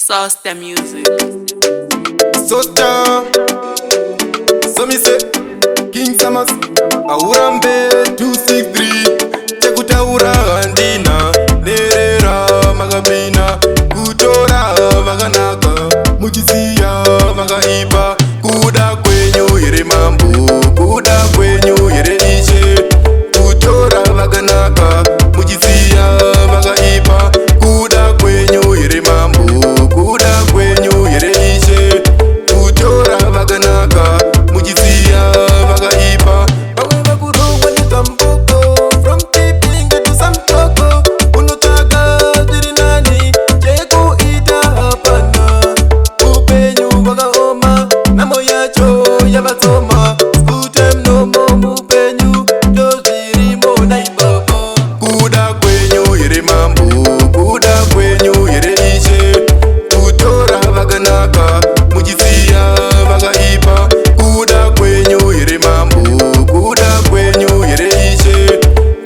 Sauce the music. Soja, so me say, King Samas, Aurambe 263, Chekutaura andina, Nerera magabina, Kutora maganaka, Mujisia magaiba, Kuda kwenyu yere mambu, Kuda kwenyu yere ishe, Kutora maganaka, Mujisia magaiba, Kuda kwenyu yere mambu, Kuda kwenyu yere ishe, Kutora maganaka, Mujisia magaiba. Bawe bakurongwa ni tamboko, from tipping to some toko, Unotaga dirinani, Cheku ita hapana, Upenyu baga oma, Namo yacho yabatoma, Skutem no mo mupenyu, Doziri mo naibabo. Kuda kwenyu yere mambu, Kuda kwenyu yere ishe, Kutora maganaka, Mujisia magaiba. Kuda kwenyu yere mambu, Kuda kwenyu yere ishe,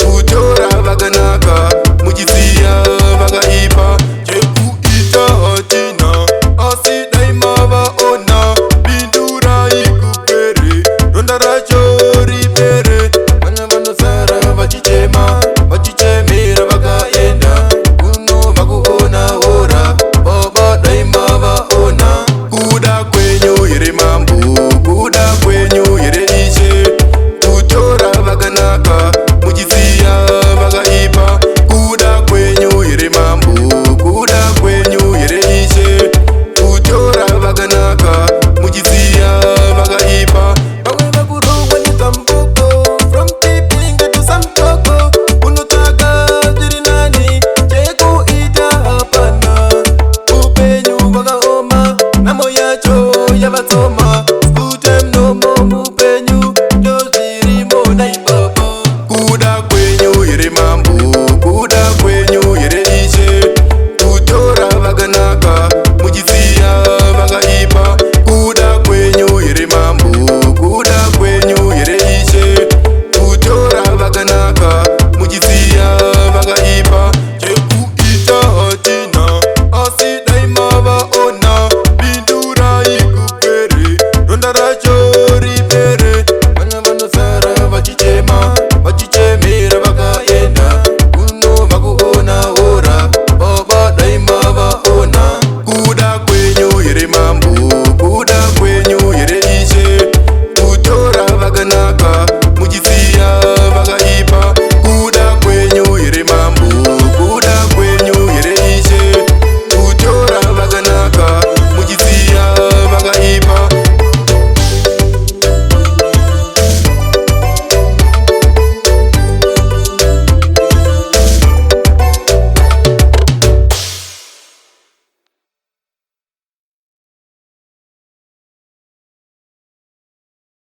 Kutora maganaka, Mujisia magaiba. Cheku ita hatina, Asi daima waona, Bindura ikupere, Rondara chori pere, Manamano sara vachichema, Vachichemira vakaenda, Kuno vakuona ora, Baba daima waona. Kuda kwenyu yere mambu, Kuda kwenyu yere ishe, Kutora maganaka, Mujisia magaiba. Kuda kwenyu yere mambu, Kuda kwenyu yere ishe, Kutora maganaka, Mujisia magaiba. Bawe bakurongwa ni tamboko, from tipping to some toko, Unotaga dirinani, Cheku ita hapana, Upenyu baga oma, Namo yacho yabatoma.